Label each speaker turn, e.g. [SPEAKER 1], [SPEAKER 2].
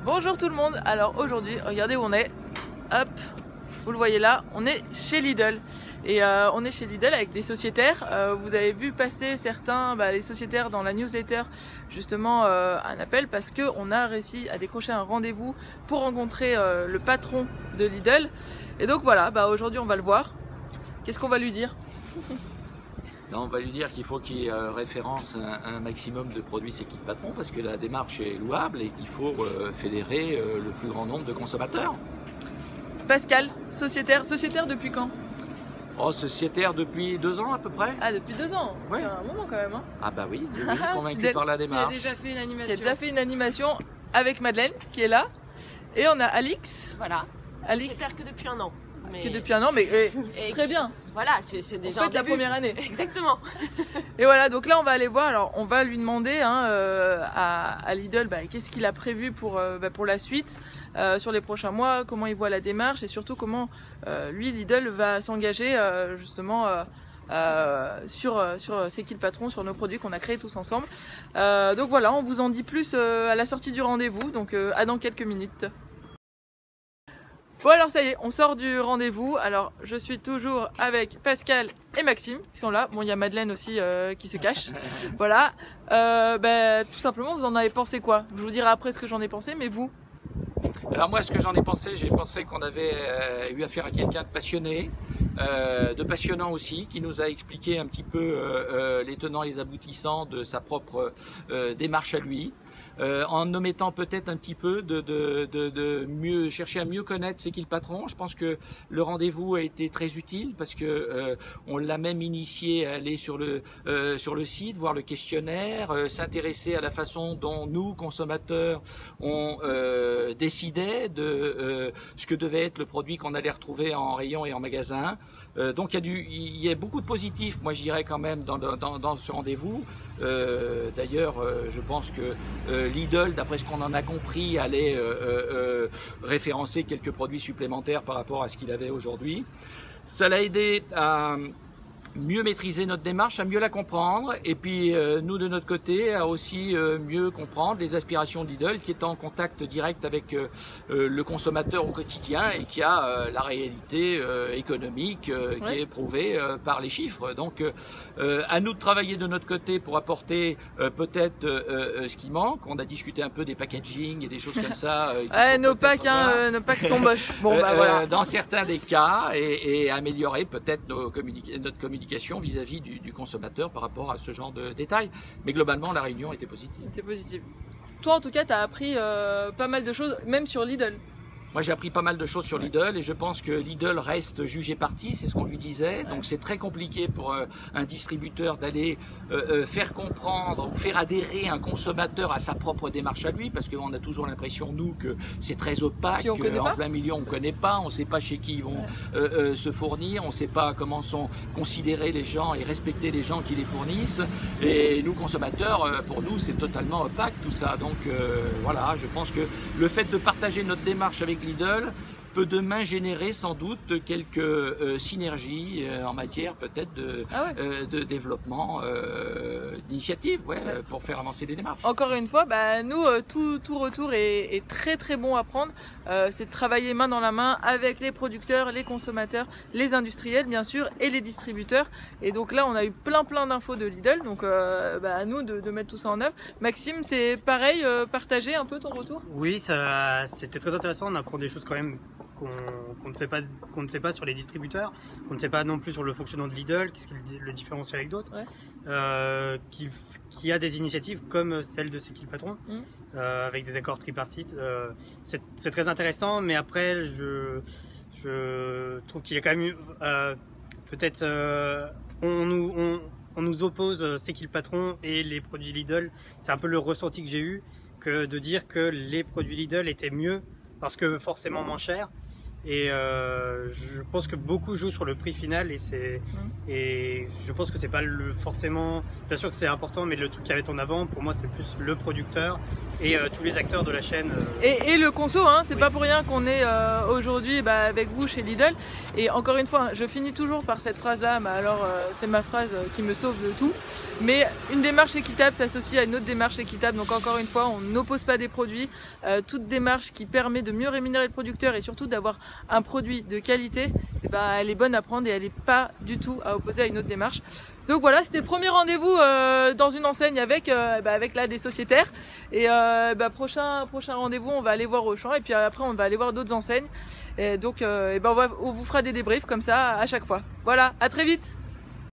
[SPEAKER 1] Bonjour tout le monde, alors aujourd'hui, regardez où on est, hop, vous le voyez là, on est chez Lidl. Et on est chez Lidl avec des sociétaires, vous avez vu passer certains, les sociétaires dans la newsletter, justement un appel parce qu'on a réussi à décrocher un rendez-vous pour rencontrer le patron de Lidl. Et donc voilà, aujourd'hui on va le voir. Qu'est-ce qu'on va lui dire?
[SPEAKER 2] Non, on va lui dire qu'il faut qu'il référence un maximum de produits C'est qui le patron parce que la démarche est louable et qu'il faut fédérer le plus grand nombre de consommateurs.
[SPEAKER 1] Pascal, sociétaire depuis quand?
[SPEAKER 2] Oh, sociétaire depuis 2 ans à peu près.
[SPEAKER 1] Ah, depuis 2 ans.
[SPEAKER 2] Ouais.
[SPEAKER 1] Un moment quand même. Hein.
[SPEAKER 2] Ah bah oui, convaincu par la démarche.
[SPEAKER 3] Qui a déjà fait une animation.
[SPEAKER 1] Qui a déjà fait une animation avec Madeleine qui est là. Et on a Alix.
[SPEAKER 3] Voilà.
[SPEAKER 1] Alix.
[SPEAKER 3] J'espère que depuis 1 an.
[SPEAKER 1] Mais... Qui depuis 1 an, mais c'est très bien.
[SPEAKER 3] Voilà, c'est déjà.
[SPEAKER 1] En fait, la première année.
[SPEAKER 3] Exactement.
[SPEAKER 1] Et voilà, donc là, on va aller voir. Alors, on va lui demander à Lidl qu'est-ce qu'il a prévu pour la suite, sur les prochains mois, comment il voit la démarche et surtout comment lui, Lidl, va s'engager justement sur C'est qui le patron, sur nos produits qu'on a créés tous ensemble. Donc voilà, on vous en dit plus à la sortie du rendez-vous. Donc à dans quelques minutes. Bon alors ça y est, on sort du rendez-vous. Alors je suis toujours avec Pascal et Maxime qui sont là. Bon, il y a Madeleine aussi qui se cache. Voilà. Tout simplement, vous en avez pensé quoi? Je vous dirai après ce que j'en ai pensé, mais vous?
[SPEAKER 2] Alors moi, ce que j'en ai pensé qu'on avait eu affaire à quelqu'un de passionné, de passionnant aussi, qui nous a expliqué un petit peu les tenants et les aboutissants de sa propre démarche à lui. En omettant peut-être un petit peu de mieux chercher à mieux connaître C'est qui le patron. Je pense que le rendez-vous a été très utile parce que on l'a même initié à aller sur le site, voir le questionnaire, s'intéresser à la façon dont nous consommateurs on décidait de ce que devait être le produit qu'on allait retrouver en rayon et en magasin. Donc il y a beaucoup de positifs, moi je dirais quand même dans ce rendez-vous. D'ailleurs, je pense que Lidl, d'après ce qu'on en a compris, allait référencer quelques produits supplémentaires par rapport à ce qu'il avait aujourd'hui. Ça l'a aidé à mieux maîtriser notre démarche, à mieux la comprendre, et puis nous de notre côté à aussi mieux comprendre les aspirations de Lidl, qui est en contact direct avec le consommateur au quotidien et qui a la réalité économique qui est prouvée par les chiffres. Donc à nous de travailler de notre côté pour apporter peut-être ce qui manque. On a discuté un peu des packaging et des choses comme ça.
[SPEAKER 1] Nos packs sont moches. Bon, voilà.
[SPEAKER 2] Dans certains des cas, et améliorer peut-être notre communication vis-à-vis du consommateur par rapport à ce genre de détails. Mais globalement, la réunion était positive.
[SPEAKER 1] C'était positive. Toi, en tout cas, tu as appris pas mal de choses, même sur Lidl.
[SPEAKER 2] Moi, j'ai appris pas mal de choses sur Lidl et je pense que Lidl reste jugé parti, c'est ce qu'on lui disait. Donc, c'est très compliqué pour un distributeur d'aller faire comprendre ou faire adhérer un consommateur à sa propre démarche à lui, parce qu'on a toujours l'impression, nous, que c'est très opaque. En plein milieu, on ne connaît pas, on ne sait pas chez qui ils vont se fournir, on ne sait pas comment sont considérés les gens et respecter les gens qui les fournissent. Et nous, consommateurs, pour nous, c'est totalement opaque tout ça. Donc, voilà, je pense que le fait de partager notre démarche avec Lidl peut demain générer sans doute quelques synergies en matière peut-être de développement d'initiatives pour faire avancer les démarches.
[SPEAKER 1] Encore une fois, nous, tout retour est très très bon à prendre. C'est de travailler main dans la main avec les producteurs, les consommateurs, les industriels bien sûr et les distributeurs. Et donc là, on a eu plein d'infos de Lidl, donc à nous de mettre tout ça en œuvre. Maxime, c'est pareil, partager un peu ton retour?
[SPEAKER 4] Oui, c'était très intéressant, on apprend des choses quand même qu'on ne sait pas sur les distributeurs, qu'on ne sait pas non plus sur le fonctionnement de Lidl, qu'est-ce qui le différencie avec d'autres, qui a des initiatives comme celle de C'est qui le patron, avec des accords tripartites. C'est très intéressant, mais après je trouve qu'il y a quand même eu peut-être on nous oppose C'est qui le patron et les produits Lidl. C'est un peu le ressenti que j'ai eu, que de dire que les produits Lidl étaient mieux parce que forcément moins chers. Et je pense que beaucoup jouent sur le prix final et je pense que c'est pas forcément, bien sûr que c'est important, mais le truc qui est en avant pour moi c'est plus le producteur et tous les acteurs de la chaîne.
[SPEAKER 1] Et le conso, hein, c'est pas pour rien qu'on est aujourd'hui avec vous chez Lidl. Et encore une fois, je finis toujours par cette phrase-là, mais alors c'est ma phrase qui me sauve de tout. Mais une démarche équitable s'associe à une autre démarche équitable. Donc encore une fois, on n'oppose pas des produits. Toute démarche qui permet de mieux rémunérer le producteur et surtout d'avoir un produit de qualité, elle est bonne à prendre et elle n'est pas du tout à opposer à une autre démarche. Donc voilà, c'était le premier rendez-vous dans une enseigne avec là des sociétaires. Et prochain rendez-vous, on va aller voir Auchan et puis après on va aller voir d'autres enseignes. Et donc on vous fera des débriefs comme ça à chaque fois. Voilà, à très vite.